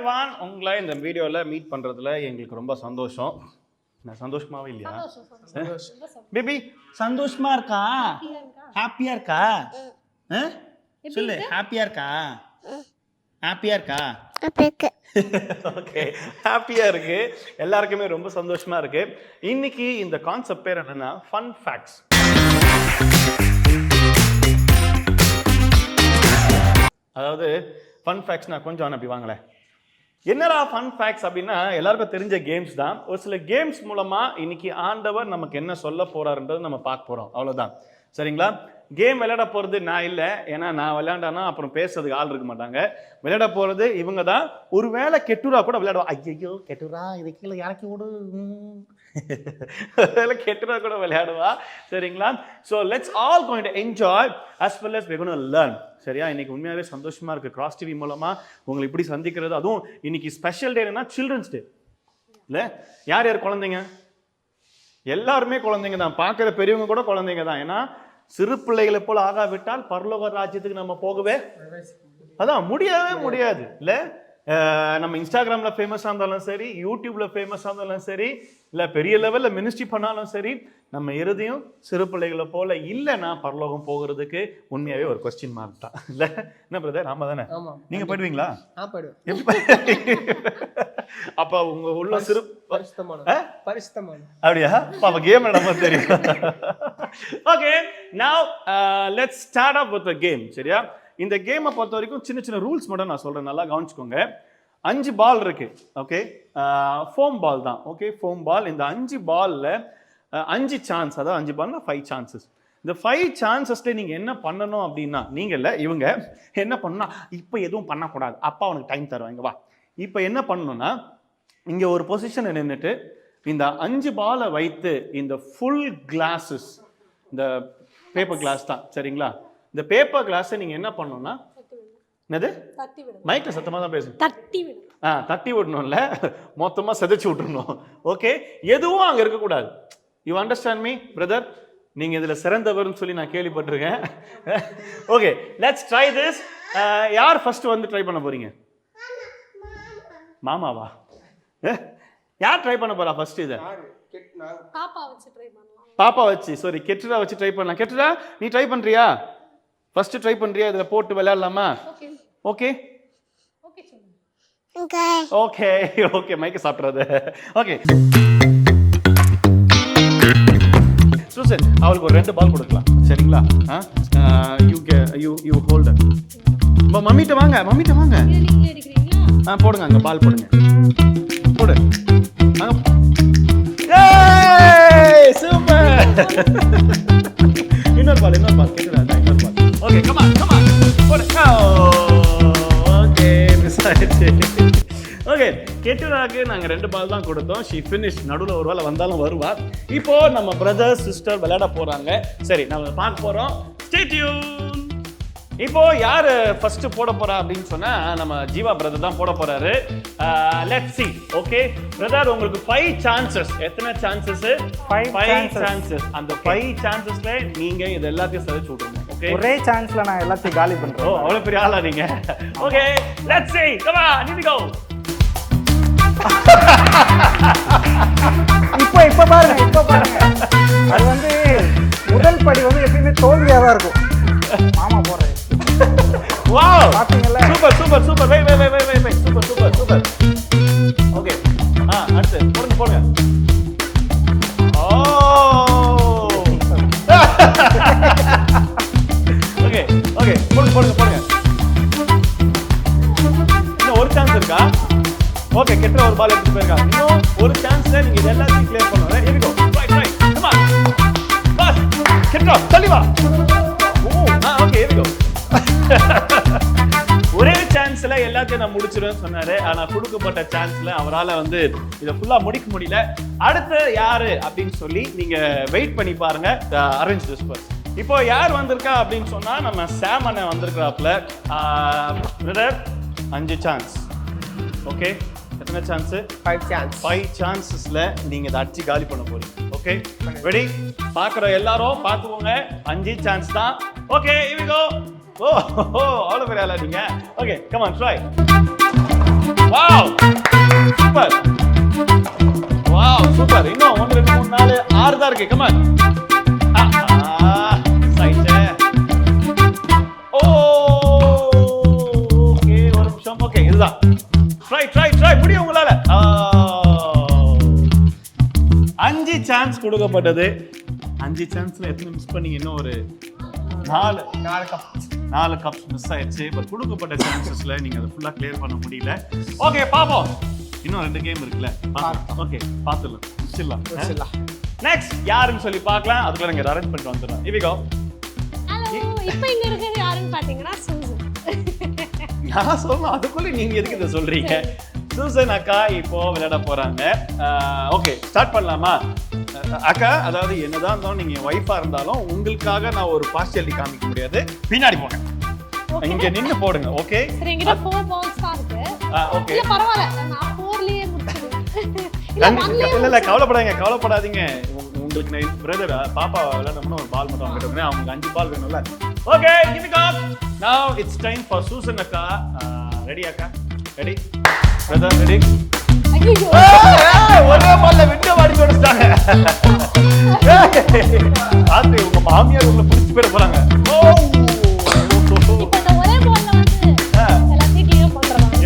Everyone, உங்களை இந்த வீடியோவில் மீட் பண்ணுறதுல எங்களுக்கு ரொம்ப சந்தோஷம். நான் சந்தோஷமாவே இல்லையா பேபி? சந்தோஷமா இருக்கா? ஹாப்பியா இருக்கா? சொல்லு, ஹாப்பியா இருக்கா? ஹாப்பியா இருக்கா? ஓகே, ஹாப்பியா இருக்கு. எல்லாருக்குமே ரொம்ப சந்தோஷமா இருக்கு. இன்னைக்கு இந்த கான்செப்ட் பேர் என்னன்னா ஃபன் ஃபேக்ட்ஸ். அதாவது ஃபன் ஃபேக்ட்ஸ்னா கொஞ்சம் அப்படி வாங்களேன். என்னடா ஃபன் ஃபேக்ட்ஸ் அப்படின்னா எல்லாருக்கும் தெரிஞ்ச கேம்ஸ் தான். ஒரு சில கேம்ஸ் மூலமா இன்னைக்கு ஆண்டவர் நமக்கு என்ன சொல்ல போறாருன்றது நம்ம பார்க்க போறோம். அவ்வளவுதான், சரிங்களா? கேம் விளையாட போறது நான் இல்லை, ஏன்னா நான் விளையாண்டானா அப்புறம் பேசுறதுக்கு ஆள் இருக்க மாட்டாங்க. விளையாட போறது இவங்க தான். ஒருவேளை கெட்டுரா கூட விளையாடுவா. ஐயோ கெட்டுரா, இது கீழே இறக்கி விடு, கெட்டுரா கூட விளையாடுவா, சரிங்களா? So let's all going to enjoy as well as we going to learn. சரியா? இன்னைக்கு உண்மையாகவே சந்தோஷமா இருக்கு. கிராஸ் டிவி மூலமா உங்களை இப்படி சந்திக்கிறது, அதுவும் இன்னைக்கு ஸ்பெஷல் டே என்னன்னா சில்ட்ரன்ஸ் டே. இல்லை, யார் யார் குழந்தைங்க? எல்லாருமே குழந்தைங்க தான். பார்க்குற பெரியவங்க கூட குழந்தைங்க தான். ஏன்னா சிறு பிள்ளைகளை போல ஆகாவிட்டால் பரலோக ராஜ்யத்துக்கு நம்ம போகவே அதான் முடியவே முடியாது. இல்லை, நம்ம இன்ஸ்டாகிராமில் ஃபேமஸாக இருந்தாலும் சரி, யூடியூப்பில் ஃபேமஸாக இருந்தாலும் சரி, இல்லை பெரிய லெவலில் மினிஸ்ட்ரி பண்ணாலும் சரி, நம்ம இறுதியும் சிறு பிள்ளைகளை போல இல்லைன்னா பரலோகம் போகிறதுக்கு உண்மையாகவே ஒரு கொஸ்டின் மார்க் தான். இல்லை என்ன பிரதர்? ஆமாம் தானே? நீங்கள் போயிடுவீங்களா? அப்போ உங்க உள்ள சிறு அப்படியா? அப்ப கேம் நம்ம தெரியும். Okay, now let's start up with the game. சரியா? இந்த கேமை பொறுத்த வரைக்கும் சின்ன சின்ன ரூல்ஸ் மட்டும் நான் சொல்றேன், நல்லா கவனிச்சுக்கோங்க. 5 பால் இருக்கு. ஓகே, ஃபோம் பால் தான். ஓகே, ஃபோம் பால். இந்த 5 பால்ல 5 சான்ஸ், அதாவது 5 பால்னா 5 சான்சஸ். இந்த 5 சான்சஸ்ல நீங்க என்ன பண்ணணும் அப்படின்னா, நீங்க இல்ல இவங்க என்ன பண்ணணும், இப்போ எதுவும் பண்ணக்கூடாது, அப்பா அவனுக்கு டைம் தருவாங்க, வா. இப்போ என்ன பண்ணணும்னா, இங்க ஒரு பொசிஷனை நின்றுட்டு இந்த 5 பாலை வைத்து இந்த ஃபுல் கிளாஸஸ், இந்த பேப்பர் கிளாஸ் தான், சரிங்களா? இந்த பேப்பர் கிளாஸை நீங்க என்ன பண்ணணும்னா, என்னது மைக்ல சத்தமா தான் பேசணும், தட்டி விடணும்ல, மொத்தமா செதைச்சு விட்டுறணும். ஓகே, எதுவும் அங்க இருக்கக்கூடாது. You understand me brother? நீங்க இதுல சிறந்தவர்னு சொல்லி நான் கேள்விப்பட்டிருக்கேன். Okay, let's try this. யார் ஃபர்ஸ்ட் வந்து ட்ரை பண்ண போறீங்க? மாமாவா? யார் ட்ரை பண்ண போறா ஃபர்ஸ்ட்? இத பாப்பா வச்சு, சாரி கெட்டுரா வச்சு ட்ரை பண்ணலாம். கெட்டுரா, நீ ட்ரை பண்றியா? ஃபர்ஸ்ட் ட்ரை பண்றியா? இதுல போட்டு விளையாடலாமா? ஓகே ஓகே ஓகே, மைக்க சாப்பிட்றது. ஓகே சூசன், அவளுக்கு ஒரு 2 பால் கொடுக்கலாம், சரிங்களா? You hold. மம்மிட்ட வாங்க, மம்மிட்ட வாங்க. போடுங்க, அங்க பால் போடுங்க, போடு. சூப்பர். இன்னொரு பால், இன்னொரு பால். கேக்குதா? இன்னொரு ball. Okay, come on come on, போடு. ஓகே, மிஸ் ஆயிடுச்சு. ஓகே, கெட்டுராக்கு நாங்க 2 பால் தான் கொடுத்தோம். She finish. நடுவில் ஒரு வேளை வந்தாலும் வருவா. இப்போ நம்ம பிரதர் சிஸ்டர் விளையாட போறாங்க. சரி, நம்ம பார்க்க போறோம். Stay tune. இப்போ யாரு ஃபர்ஸ்ட் போட போறா அப்படின்னு சொன்னா, நம்ம ஜீவா பிரதர் தான் போட போறாரு. Let's see. ஓகே பிரதர், உங்களுக்கு 5 சான்சஸ். எத்தனை சான்சஸ்? 5 சான்சஸ். அந்த 5 சான்சஸ்ல நீங்க இது எல்லாத்தையும் செலக்ட் விட்டுருங்க. ஓகே, ஒரே சான்ஸ்ல நான் எல்லாத்தையும் காலி பண்றேன். ஓ, அவ்வளவு பெரிய ஆளா நீங்க? Okay, let's see. Come on, here we go. இப்போ பாருங்க. அது வந்து முதல் படி வந்து எப்பயுமே தோல்வியா தான் இருக்கும். மாமா போறேன். வாவ், பாத்தீங்களா? Super super super. Why super super super. Okay, அடுத்து போடுங்க. ஓ, ஓகே ஓகே, போடுங்க. இன்னும் ஒரு சான்ஸ் இருக்கா? ஓகே, கெட்டுற ஒரு பால் எடுத்து போயிருக்கா. இன்னும் ஒரு சான்ஸ்ல நீங்க இது எல்லாத்தையும் கிளியர் பண்ணணும். Here we go. Right. Come on. Boss. கெட்டுற, தள்ளி வா. Okay, here we go. ஒரே சான்ஸ்ல எல்லாத்தையும் நான் முடிச்சிருவேன்னு சொன்னாரு. ஆனா கொடுக்கப்பட்ட சான்ஸ்ல அவரால் வந்து இதை ஃபுல்லா முடிக்க முடியல. அடுத்து யாரு அப்படின்னு சொல்லி நீங்க வெயிட் பண்ணி பாருங்க. Arrange this first. இப்போ யார் வந்திருக்கா அப்படின்னு சொன்னா, நம்ம சாம் அண்ணன் வந்திருக்கிறாப்ல. Brother, 5 chance. ஓகே, எத்தனை சான்ஸ்? 5 சான்சஸ்ல நீங்க இதை அடிச்சு காலி பண்ண போறீங்க. Okay, ready? பாக்குற எல்லாரும் பாத்துக்கோங்க, 5 சான்ஸ் தான். Okay, here we go. அவ்வளவு பெரிய ஆளா நீங்க? Okay, come on, try. Wow, 6 தான் இருக்கு. Come on. சைடுல. ஓகே, ஒரு நிமிஷம். ஓகே, இதுதான். ட்ரை முடியும் உங்களால. 5 சான்ஸ் கொடுக்கப்பட்டது. 5 சான்ஸ்ல எத்தனை மிஸ் பண்ணீங்க? இன்னும் ஒரு 4 கப்ஸ் மிஸ் ஆயிடுச்சு. பட் கொடுக்கப்பட்ட சான்சஸ்ல நீங்க அதை ஃபுல்லா கிளியர் பண்ண முடியல. ஓகே, பாப்போம். இன்னும் 2 கேம் இருக்குல்ல. ஓகே, பாத்துடலாம். நெக்ஸ்ட் யாருன்னு சொல்லி பார்க்கலாம். அதுக்குள்ள நீங்க அரேஞ்ச் பண்ணிட்டு வந்துடுறோம். Here we go. ஹலோ, இப்போ இங்க இருக்கிறது யாருன்னு பாத்தீங்கன்னா சூசன். நான் சொல்லணும், அதுக்குள்ள நீங்க எதுக்கு இதை சொல்றீங்க? சூசன் அக்கா இப்போ விளையாட போறாங்க. ஓகே, ஸ்டார்ட் பண்ணலாமா? அக்கா, அதாவது என்னதான் இருந்தாலும் நீங்க ஒய்ஃபா இருந்தாலும் உங்களுக்காக நான் ஒரு பார்ஷியாலிட்டி காமிக்க முடியாது. பின்னாடி போங்க, இங்க நின்னு போடுங்க. ஓகே, சரி, என்கிட்ட 4 பால்ஸ் தான் இருக்கு. ஓகே, இல்ல பரவாயில்லை, நான் 4லயே முடிச்சிடுவேன். இல்ல கவலைப்படாதீங்க. உங்களுக்கு பிரதர் பாப்பா விளையாடணும்னா ஒரு பால் மட்டும் வாங்கிட்டு வந்தேன். அவங்களுக்கு 5 பால் வேணும்ல. Okay, give it up. நவ இட்ஸ் டைம் ஃபார் சூசன் அக்கா. ரெடி அக்கா? Ready brother? ரெடி? ஐயோ, ஒரே பால்ல விட்டு வாடி ஓடிட்டாங்க. ஆத்து உங்க மாமியார் உங்களை புடிச்சு போயிட போறாங்க. இப்போ இந்த ஒரே பால்ல வந்து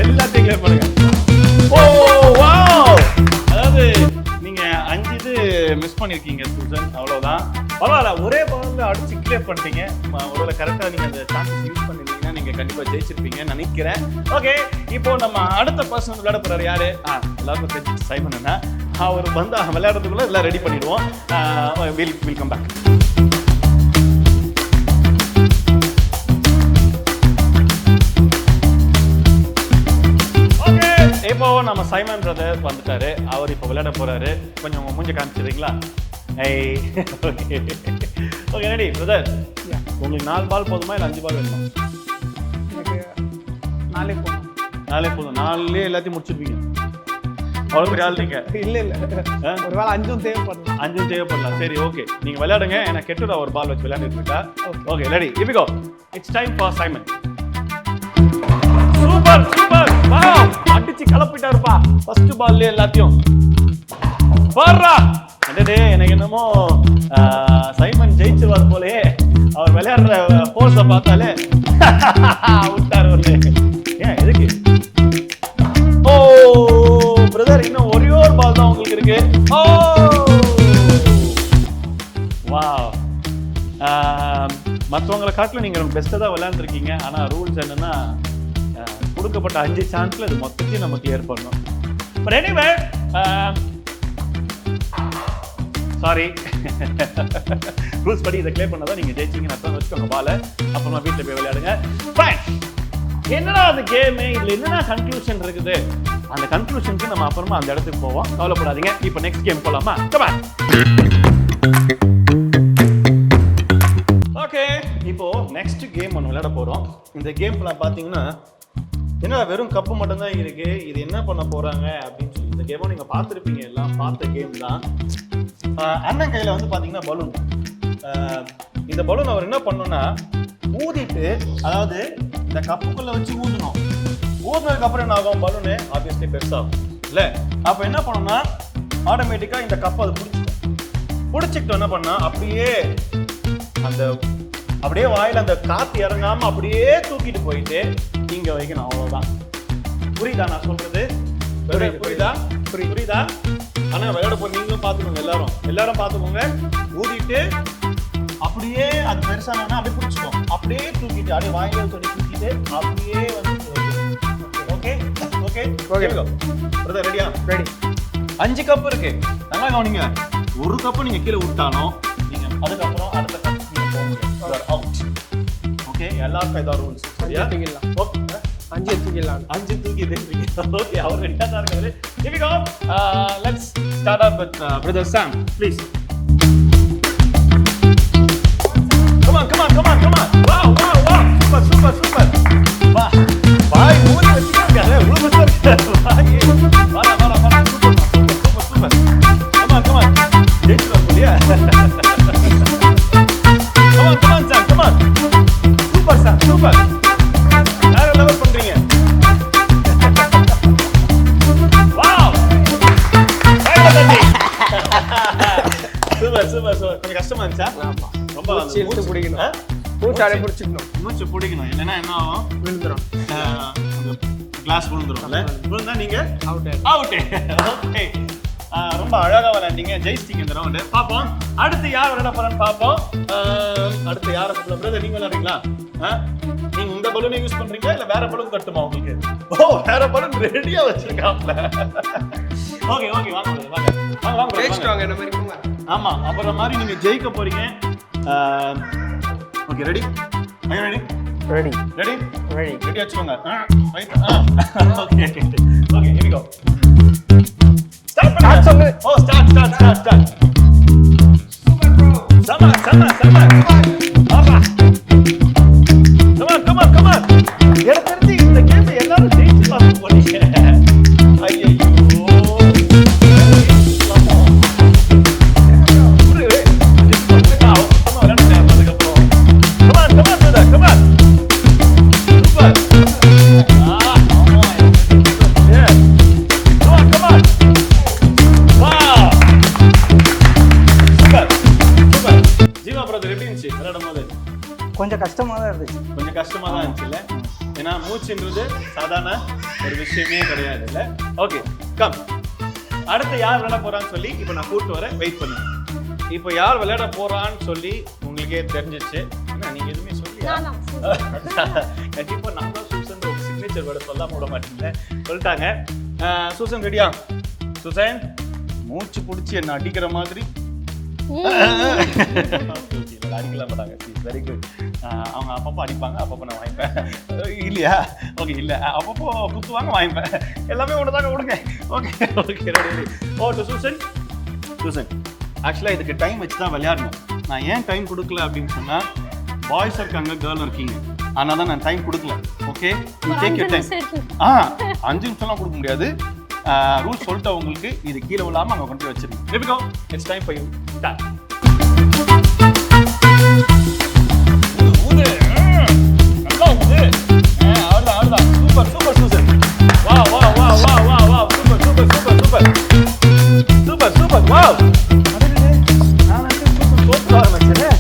எல்லாத்தையும் கிளியர் பண்ணுங்க. ஓ வாவ்! அதாவது நீங்க 5 இது மிஸ் பண்ணிருக்கீங்க சூசன், அவ்வளவுதான். பரவாயில்ல, ஒரே பால்ல அடிச்சு கிளியர் பண்ணிட்டீங்க. ஒருவேளை கரெக்டா நீங்க அந்த சான்ஸ் யூஸ் பண்ணிருந்தீங்கன்னா நீங்க கண்டிப்பா ஜெயிச்சிருப்பீங்கன்னு நினைக்கிறேன். ஓகே, இப்போ நம்ம அடுத்த பர்சன் விளையாட போறாரு. யாரு? எல்லாருக்கும் தெரிஞ்சு சைமன். அவர் வந்து விளையாடுறதுக்குள்ள எல்லாம் ரெடி பண்ணிடுவோம். Will come back. இப்போ நம்ம சைமன் பிரதர் வந்துட்டாரு. அவர் இப்போ விளையாட போறாரு. கொஞ்சம் உங்க மூஞ்ச காமிச்சிடுறீங்களா? Okay, ready brother? உங்களுக்கு 4 பால் போதுமா இல்ல 5 பால் வேணுமா? எனக்கு 4 போதும். 4 போதும். 4லயே எல்லாத்தையும் முடிச்சிருப்பீங்க. அவ்வளவு பெரிய ஆள் நீங்க. இல்ல ஒருவேளை 5 தேவைப்படலாம். 5 தேவைப்படலாம். சரி, ஓகே, நீங்க விளையாடுங்க. எனக்கு கெட்டுடா ஒரு பால் வச்சு விளையாண்டுட்டு இருக்கா. Okay, ready? Here we go. It's time for Simon. Super wow! அடிச்சு கலப்பிட்டாருப்பா ஃபர்ஸ்ட் பால்ல எல்லாத்தையும். போறா! அடடே, எனக்கு என்னமோ சைமன் ஜெயிச்சிருவார் போலே. அவர் விளையாடுற ஃபோர்ஸை பார்த்தாலே விட்டார் ஒரு. ஏன் எதுக்கு? ஓ பிரதர், இன்னும் ஒரே ஒரு பால் தான் உங்களுக்கு இருக்கு. ஓ வாவ்! மற்றவங்களை காட்டிலும் நீங்க பெஸ்ட்டாக தான் விளையாண்டுருக்கீங்க. ஆனால் ரூல்ஸ் என்னன்னா, கொடுக்கப்பட்ட 5 சான்ஸ்ல இது மொத்தத்தையும் நம்ம கிளியர் பண்ணணும். பட் எனிவே, சாரி, ரூல்ஸ் படி இதை கிளியர் பண்ணாதான் நீங்க ஜெயிச்சிங்கன்னு அர்த்தம். வச்சுக்கோங்க பால, அப்புறமா வீட்டில் போய் விளையாடுங்க. என்னடா அது கேமு? இதுல என்னன்னா கன்க்ளூஷன் இருக்குது. அந்த கன்க்ளூஷனுக்கு நம்ம அப்புறமா அந்த இடத்துக்கு போவோம். கவலைப்படாதீங்க. இப்போ நெக்ஸ்ட் கேம் போலாமா? ஓகே, இப்போ நெக்ஸ்ட் கேம் ஒன்று விளையாட போறோம். இந்த கேம்ல பாத்தீங்கன்னா என்ன வெறும் கப்பு மட்டும் தான் இருக்கு. இது என்ன பண்ண போறாங்க அப்படின்னு சொல்லி இந்த கேமை நீங்க பார்த்துருப்பீங்க, எல்லாம் பார்த்த கேம் தான். அண்ணன் கையில வந்து பாத்தீங்கன்னா பலூன். இந்த பலூன் அவர் என்ன பண்ணணும்னா ஊதிட்டு, அதாவது இந்த கப்புக்குள்ள வச்சு ஊதணும். ஊதுனதுக்கு அப்புறம் என்ன ஆகும்? பலூனு ஆப்வியஸ்லி பெருசாகும் இல்ல? அப்ப என்ன பண்ணணும்னா ஆட்டோமேட்டிக்கா இந்த கப்பை அது பிடிச்சிக்கிட்டு என்ன பண்ணா அப்படியே வாயில அந்த காத்து இறங்காம அப்படியே தூக்கிட்டு போயிட்டு இங்க வைக்கணும். அவ்வளவுதான். புரியுதா நான் சொல்றது? புரியுதா? ஆனா விளையாட போய் நீங்களும் பாத்துக்கோங்க. எல்லாரும் பாத்துக்கோங்க. ஊதிட்டு அப்படியே அது பெருசானா அப்படியே பிடிச்சிக்கும். அப்படியே தூக்கிட்டு அப்படியே வாயில சொல்லி தூக்கிட்டு அப்படியே வந்து ஓகே பிரதர் ரெடியா? ரெடி. 5 கப் இருக்கு. நல்லா கவனிங்க. ஒரு கப்பு நீங்க கீழே விட்டாலும் நீங்க அதுக்கப்புறம் அடுத்த கப் நீங்க போக முடியாது. அவுட். ஓகே, எல்லாருக்கும் இதான் ரூல்ஸ். சரியா? ஓகே, 5 தூக்கிடலாம். 5 தூக்கிடுறீங்க. ஓகே, அவர் ரெண்டா தான் இருக்காரு. Here we go. Let's start up with brother Sam, please. Come on. Wow. Super. வா. பாய் மூணு வச்சிருக்காரு. இவ்வளவு பெருசா இருக்கு. பாய். வா. Super. Come on. ஜெயிச்சுடா போலியா? Come on, Sam. Come on. Super. வேற லெவல் பண்றீங்க. Wow. சூப்பர். கஷ்டமா இருந்துச்சா? ஆமா. ரொம்ப மூச்சு இழுத்து பிடிக்கணும். மூச்சாலே பிடிச்சிக்கணும். மூச்சு பிடிக்கணும், இல்லைன்னா என்ன ஆகும்? விழுந்துரும். கிளாஸ் விழுந்துரும்ல. விழுந்தா நீங்க அவுட். ஓகே. ரொம்ப அழகா விளையாண்டீங்க, ஜெயிச்சிட்டீங்க இந்த ரவுண்டு. பார்ப்போம் அடுத்து யார் விளையாட போறான்னு பார்ப்போம். அடுத்து யாரை சொல்ல பிரதர், நீங்க விளையாடுறீங்களா? நீங்க இந்த பலூனை யூஸ் பண்றீங்களா இல்ல வேற பலூன் கட்டுமா உங்களுக்கு? வேற பலூன் ரெடியா வச்சிருக்காப்ல. ஓகே வாங்க வாங்க ஜெயிச்சிட்டாங்க என்ன மாதிரி போங்க. ஆமா, அப்புறம் மாதிரி நீங்க ஜெயிக்க போறீங்க. Okay, ready? Ready ready ready ready ready வச்சுக்கோங்க. Right. Okay okay, here we go. Start பண்ணுங்க. ஸ்டார்ட் சொல்லு. ஓ ஸ்டார்ட். Super bro. சம. ஆமா. Come on. எனக்கு தெரிஞ்சு இந்த கேம் எல்லாரும் ஜெயிச்சு பார்க்க போறீங்க. ஐயோ. கொஞ்சம் கஷ்டமா தான் இருந்துச்சு. கொஞ்சம் கஷ்டமா தான் இருந்துச்சுல்ல, ஏன்னா மூச்சுன்றது சாதாரண ஒரு விஷயமே கிடையாது இல்ல. ஓகே கம், அடுத்து யார் விளையாட போறான்னு சொல்லி இப்போ நான் கூப்பிட்டு வரேன், வெயிட் பண்ணுங்க. இப்போ யார் விளையாட போறான்னு சொல்லி உங்களுக்கே தெரிஞ்சிச்சு. என்ன நீங்க எதுவுமே சொல்லியா? கண்டிப்பா நான் தான் சூசன் ஒரு சிக்னேச்சர் வேர்டு சொல்லாம விட மாட்டீங்க, சொல்லிட்டாங்க. சூசன் ரெடியா? சூசன் மூச்சு பிடிச்சி என்ன அடிக்கிற மாதிரி அடிக்கலாம் மாட்டாங்க. Very good. அவங்க அப்பப்போ அடிப்பாங்க, அப்பப்போ நான் வாங்கிப்பேன் இல்லையா? ஓகே, இல்லை அப்பப்போ குத்துவாங்க, வாங்கிப்பேன். எல்லாமே ஒன்று தாங்க விடுங்க. Okay ready. டு சூசன் ஆக்சுவலாக இதுக்கு டைம் வச்சு தான் விளையாடணும். நான் ஏன் டைம் கொடுக்கல அப்படின்னு சொன்னால், பாய்ஸ் இருக்காங்க, கேர்ள் இருக்கீங்க, ஆனால் தான் நான் டைம் கொடுக்கல. Okay, you take your time. 5 நிமிஷம்லாம் கொடுக்க முடியாது. ரூல்ஸ் சொல்லிட்டு உங்களுக்கு இது கீழே விழாமல் அங்கே கொண்டு போய் வச்சிருக்கேன். Here we go. It's time for you. Start. அவ்வளோதான். Super Susan. வா சூப்பர். வாவ், நான் சூசன் தோற்று ஆரம்பிச்சேன்.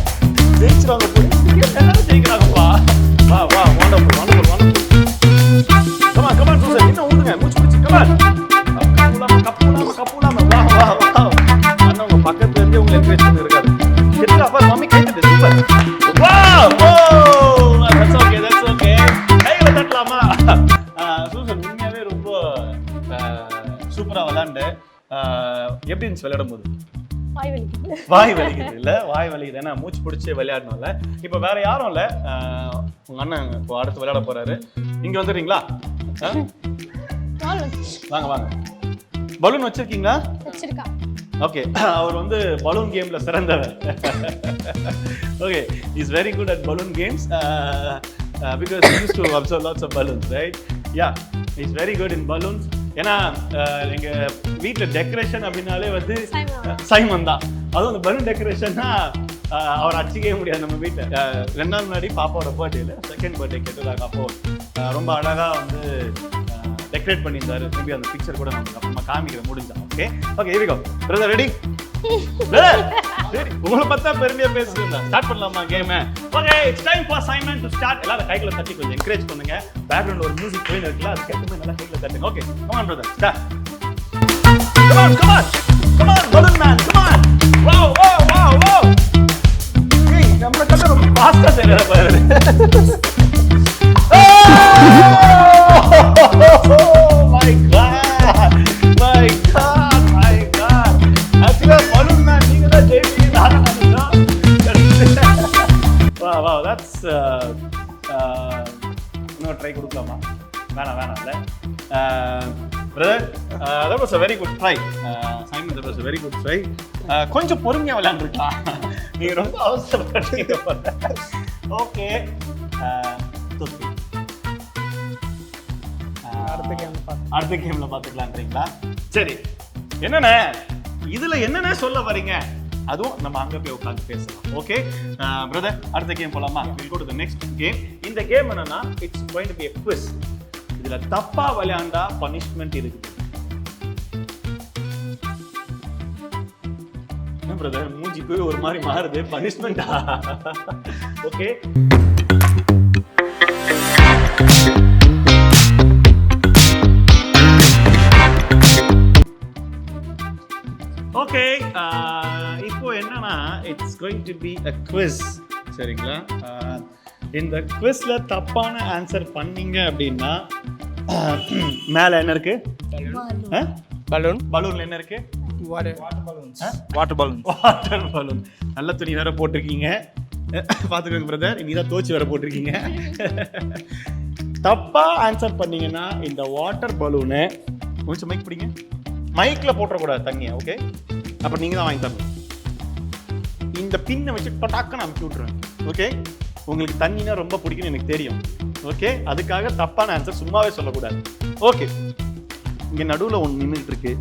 ஜெயிச்சிருவாங்க போய் எல்லாரும் ஜெயிக்கிறாங்கப்பா. வா வண்டர்ஃபுல். கமான் சூசன், இன்னும் ஊதுங்க, மூச்சு பிடிச்சி. கமான், கப்புலாம. வா. அண்ணா உங்க பக்கத்துல இருந்து உங்களை என்கரேஜ் பண்ணி இருக்காரு. கிட்ட அப்பா மம்மி கேட்டுது. சூப்பர். That's okay. கையில தட்டலாமா? சூசன் உண்மையாவே ரொம்ப சூப்பரா விளையாண்டு. எப்படி இருந்துச்சு விளையாடும் போது? வாய் வலிக்குது இல்ல? வாய் வலிக்குது, ஏன்னா மூச்சு பிடிச்சி விளையாடணும்ல. இப்போ வேற யாரும் இல்ல, உங்க அண்ணன் இப்போ அடுத்து விளையாட போறாரு. இங்க வந்துடுறீங்களா? வாங்க. பலூன் வச்சிருக்கீங்களா? ஓகே, அவர் வந்து பலூன் கேம்ல சிறந்தவர். Okay, is very good at balloon games because he used to observe lots of balloons, right? Yeah, he's very good in balloons. ஏன்னா எங்க வீட்டுல டெக்கரேஷன் அப்படின்னாலே வந்து சைமன் தான். அதுவும் அந்த பலூன் டெக்கரேஷன்னா அவர் அடிச்சிக்கவே முடியாது. நம்ம வீட்டை 2 நாள் முன்னாடி பாப்பாவோட பர்த்டேல செகண்ட் பர்த்டே கேட்டுருக்காங்க. அப்போ ரொம்ப அழகா வந்து டெக்கரேட் பண்ணியிருந்தாரு. மேபி அந்த பிக்சர் கூட நமக்கு அப்புறமா காமிக்கிற முடிஞ்சா. Okay here we go. Brother ready? சரி, உங்களை பார்த்தா பெருமையா பேசுறீங்க. ஸ்டார்ட் பண்ணலாமா game? Okay, it's time for Simon to start. எல்லாரும் கைகளை தட்டி கொஞ்சம் என்கரேஜ் பண்ணுங்க. பேக்ரவுண்ட்ல ஒரு மியூசிக் போயிட்டு இருக்குல்ல, அது கேட்கும்போது நல்லா கைகளை தட்டுங்க. Okay, come on brother, start. Come on balloon man, come on. Wow. ஏய், நம்ம கட்ட ரொம்ப ஃபாஸ்டா செய்யற பாரு. Oh my god. Actually, balloon man, நீங்க தான் ஜெயிச்சீங்க. நான் Wow, that's இன்னொரு ட்ரை கொடுக்கலாமா? வேணாம்ல. Brother, that was a very good try. Simon, that was a very good try. கொஞ்சம் பொறுமையா விளையாண்டுருக்கலாம். நீங்க ரொம்ப அவசரப்பட்டீங்க. ஓகே, அடுத்த கேம்ல பாத்துக்கலாம்ன்றீங்களா? சரி, என்னண்ணே இதுல என்னென்ன சொல்ல வரீங்க? அதுவும் நம்ம அங்க போய் உட்கார்ந்து பேசலாம். ஓகே பிரதர், அடுத்த கேம் போலாமா? we'll go to the next game. இந்த கேம் என்னன்னா, it's going to be a quiz. இதுல தப்பா விளையாண்டா பனிஷ்மெண்ட் இருக்குது. பிரதர் மூஞ்சி போய் ஒரு மாதிரி மாறுது பனிஷ்மெண்டா ஓகே ஓகே இப்போ என்னன்னா it's going to be a quiz சரிங்களா இந்த குவிஸ்ல தப்பான ஆன்சர் பண்ணீங்க அப்படின்னா மேல என்ன இருக்கு பலூன் பலூன்ல என்ன இருக்கு வாட்டர் பலூன் வாட்டர் பலூன் நல்ல துணி வேற போட்டிருக்கீங்க பாத்துக்கோங்க பிரதர் நீதான் தோச்சு வேற போட்டிருக்கீங்க தப்பா ஆன்சர் பண்ணீங்கன்னா இந்த வாட்டர் பலூனை கொஞ்சம் மைக் பிடிங்க மைக்ல போட்டுறக்கூடாது தண்ணியை ஓகே அப்ப நீங்க தான் வாங்கி தரணும் இந்த பின்னை வச்சு பட்டாக்க நான் விட்டுருவேன் ஓகே உங்களுக்கு தண்ணினா ரொம்ப பிடிக்கும்னு எனக்கு தெரியும் ஓகே அதுக்காக தப்பான ஆன்சர் சும்மாவே சொல்லக்கூடாது ஓகே இங்க நடுவில் ஒன்று நின்றுட்டு இருக்கு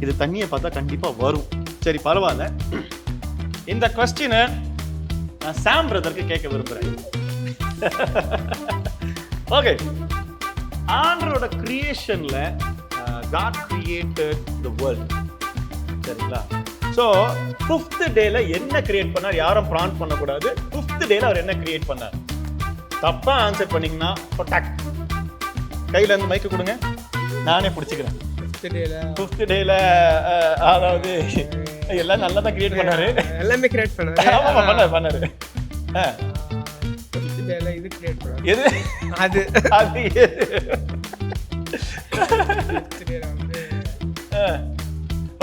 இது தண்ணியை பார்த்தா கண்டிப்பா வரும் சரி பரவாயில்ல இந்த கொஸ்டினை நான் சாம் பிரதருக்கு கேட்க விரும்புறேன் ஓகே ஆண்டரோட கிரியேஷன்ல God created the world சரிங்களா ஸோ 5th டேல என்ன கிரியேட் பண்ணார் யாரும் ப்ராண்ட் பண்ணக்கூடாது 5th டேல அவர் என்ன கிரியேட் பண்ணார் தப்பா ஆன்சர் பண்ணீங்கன்னா பட்டாக் கையில இருந்து மைக்கு கொடுங்க நானே பிடிச்சிக்கிறேன் 5th டேல அதாவது எல்லாம் நல்லா தான் கிரியேட் பண்ணாரு எல்லாமே கிரியேட் பண்ணாரு ஆமா பண்ணாரு 5th டேல இது கிரியேட் பண்ணாரு எது அது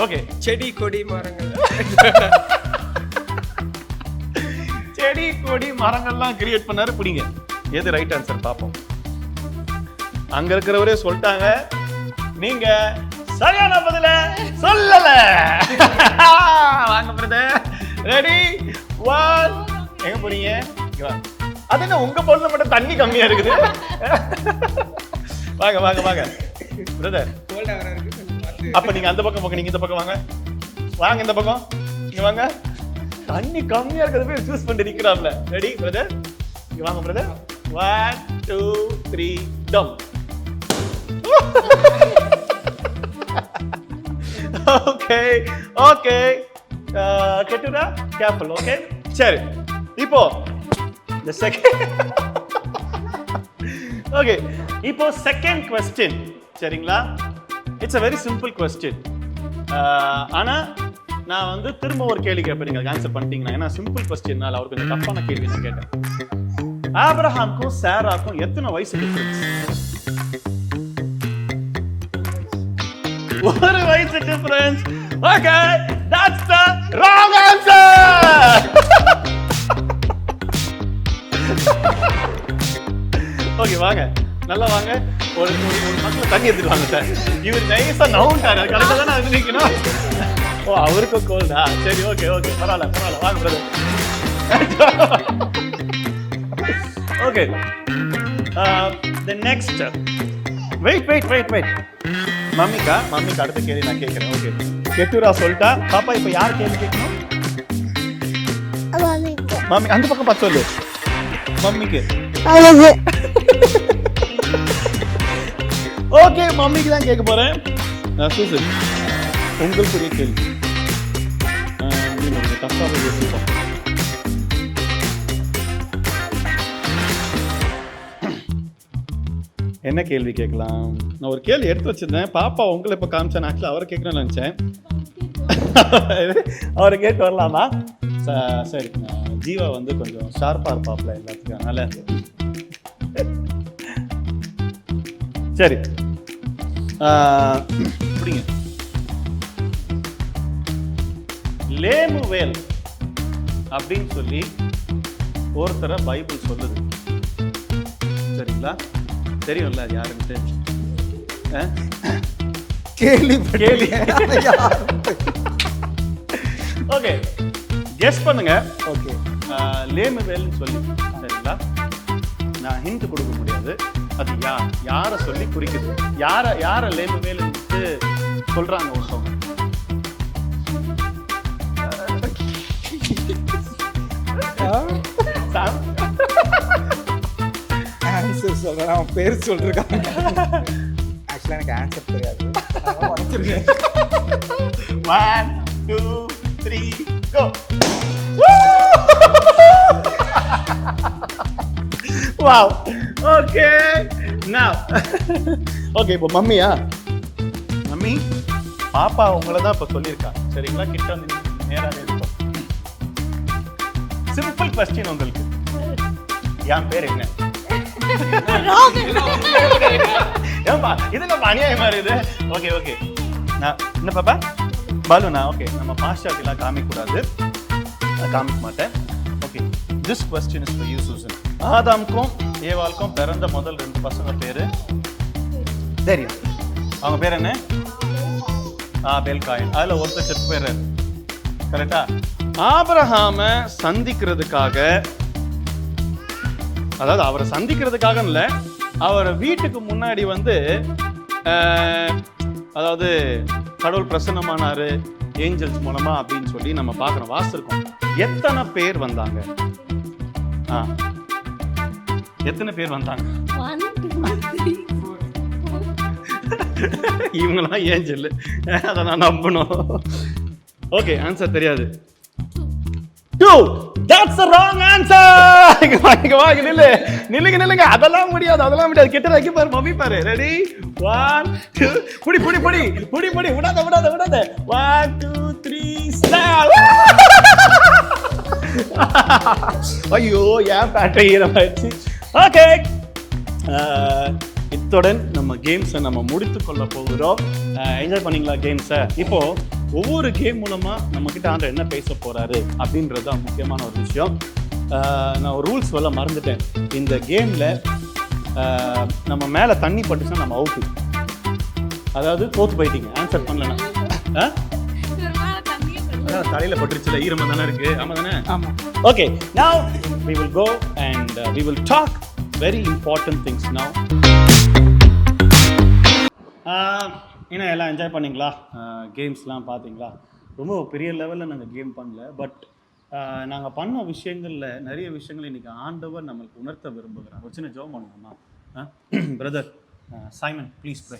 ஓகே செடி கொடி மரங்கள் செடி கொடி மரங்கள்லாம் கிரியேட் பண்ணாரு பிடிங்க எது ரைட் ஆன்சர் பார்ப்போம் அங்க இருக்கிறவரே சொல்லிட்டாங்க நீங்க சரியான பதில சொல்லல வாங்க பிரதர் ரெடி 1 எங்க போறீங்க அது என்ன உங்க பொண்ணு மட்டும் தண்ணி கம்மியா இருக்குது வாங்க வாங்க வாங்க பிரதர் அப்ப நீங்க அந்த பக்கம் போங்க நீங்க இந்த பக்கம் வாங்க வாங்க இந்த பக்கம் இங்க வாங்க தண்ணி கம்மியா இருக்கிறது போய் சூஸ் பண்ணி நிக்கிறாப்ல ரெடி பிரதர் இங்க வாங்க பிரதர் 1 2 3 டம் ஓகே ஓகே கெட்டுடா கேர்ஃபுல் ஓகே சரி இப்போ the second ஓகே இப்போ செகண்ட் क्वेश्चन சரிங்களா it's a very simple question ஆனா நான் வந்து திரும்ப ஒரு கேள்வி கேட்பேன் நீங்க ஆன்சர் பண்ணிட்டீங்கன்னா ஏன்னா சிம்பிள் क्वेश्चनனால அவர் கொஞ்சம் டஃப்பான கேள்வி நான் கேட்டேன் ஆபிரகாமுக்கும் சாராக்கும் எத்தனை வயசு டிஃபரன்ஸ் ஒரு வயசு difference okay that's the wrong answer okay வாங்க நல்லா வாங்க ஒரு மக்கள் தண்ணி எடுத்துட்டு வாங்க சார் இவர் நைஸா நவுண்டாரு கரெக்டா தானே அது நிக்கணும் ஓ அவருக்கு கோல்டா சரி ஓகே ஓகே பரவாயில்ல பரவாயில்ல வாங்க brother okay the next wait மம்மிக்கு அடுத்த கேள்வி நான் கேட்கிறேன் ஓகே கெட்டுரா சொல்லிட்டா பாப்பா இப்போ யார் கேள்வி கேட்கணும் மம்மி அந்த பக்கம் பார்த்து சொல்லு மம்மிக்கு ஓகே மம்மிக்கு தான் கேட்க போறேன் சூசன் உங்களுக்குரிய கேள்வி தப்பாக யோசிப்போம் என்ன கேள்வி கேட்கலாம் நான் ஒரு கேள்வி எடுத்து வச்சிருந்தேன் பாப்பா உங்களை இப்போ காமிச்சேன் ஆக்சுவலி அவரை கேட்கணும்னு நினச்சேன் அவரை கேட்டு வரலாமா சரி ஜீவா வந்து கொஞ்சம் ஷார்ப்பாக இருப்பாப்ல எல்லாத்துக்கும் அதனால சரி பிடிங்க லேமுவேல் அப்படின்னு சொல்லி ஒருத்தரை பைபிள் சொல்லுது சரிங்களா தெரியும்ல யாருன்ட்டு கேள்வி ஓகே கெஸ் பண்ணுங்க ஓகே லேமுவேல்னு சொல்லி சரிங்களா நான் ஹிண்ட் கொடுக்க முடியாது அது யாரை சொல்லி குறிக்குது யார லேமுவேல்னு சொல்றாங்க ஒருத்தவங்க ஆன்சர் சொல்றேன் அவன் பேர் சொல்றான் ஆக்சுவலா எனக்கு ஆன்சர் தெரியாது 1 2 3 Go. Wow. Okay. Now. Okay, இப்போ மம்மியா? மம்மி பாப்பா உங்களை தான் இப்போ சொல்லியிருக்கா. சரிங்களா? கிட்ட வந்து நேராக இருக்கும். சிம்பிள் கொஸ்டின் உங்களுக்கு. என் பேர் என்ன? ஏன்பா இதெல்லாம் அநியாயமா இருக்குது. Okay okay. நான் என்ன பாப்பா? பாலுனா ஓகே. நம்ம பாஸ்டாட்டிலாம் காமிக்கக்கூடாது. நான் காமிக்க மாட்டேன். Okay. This question is for you Susan. ஆதாம்க்கும் ஏவாளுக்கும் பிறந்த முதல் 2 பசங்க பேரு தெரியும். அவங்க பேர் என்ன? Abel Cain. அதுல ஒருத்தர் செத்து பேர் கரெக்டா? ஆபிரகாம சந்திக்கிறதுக்காக, அதாவது அவரை சந்திக்கிறதுக்காக இல்ல, அவரை வீட்டுக்கு முன்னாடி வந்து அதாவது கடவுள் பிரசன்னமானாரு ஏஞ்சல்ஸ் மூலமா அப்படின்னு சொல்லி நம்ம பார்க்குறோம், வாசிருக்கோம். எத்தனை பேர் வந்தாங்க? எத்தனை பேர் வந்தாங்க? 1 2 3 இவங்களாம் ஏஞ்சல், அதை நான் நம்பணும். ஓகே, ஆன்சர் தெரியாது. 2. That's the wrong answer. வாங்க நில்லுங்க. அதெல்லாம் முடியாது. கிட்ட வைக்க பாரு, மம்மி பாரு. ரெடி? 1 2 புடி விடாத. 1 2 3 ஸ்டார்ட். ஐயோ, ஏன் பேட்டரி ஈரமாயிடுச்சு. ஓகே, இத்துடன் நம்ம கேம்ஸை நம்ம முடித்து கொள்ள போகிறோம். என்ஜாய் பண்ணீங்களா கேம்ஸை? இப்போ ஒவ்வொரு கேம் மூலமா நம்ம கிட்ட ஆண்டவர் என்ன பேச போறாரு அப்படின்றது தான் முக்கியமான ஒரு விஷயம். நான் ஒரு ரூல்ஸ் சொல்ல மறந்துட்டேன். இந்த கேம்ல நம்ம மேல தண்ணி பட்டுச்சுன்னா நம்ம அவுட்டு. அதாவது தோத்து போயிட்டீங்க ஆன்சர் பண்ணலன்னா. தலையில பட்டுருச்சுல, ஈரமா தானே இருக்கு. ஆமா தானே? ஆமா. Okay, now we will go and we will talk very important things now. என்ன எல்லாம் என்ஜாய் பண்ணிங்களா? கேம்ஸ்லாம் பார்த்தீங்களா? ரொம்ப பெரிய லெவலில் நாங்கள் கேம் பண்ணல, பட் நாங்கள் பண்ண விஷயங்களில் நிறைய விஷயங்கள் இன்றைக்கி ஆண்டவர் நம்மளுக்கு உணர்த்த விரும்புகிறார். ஒரு சின்ன ஜெபம் பண்ணுவோமா? Brother Simon please pray.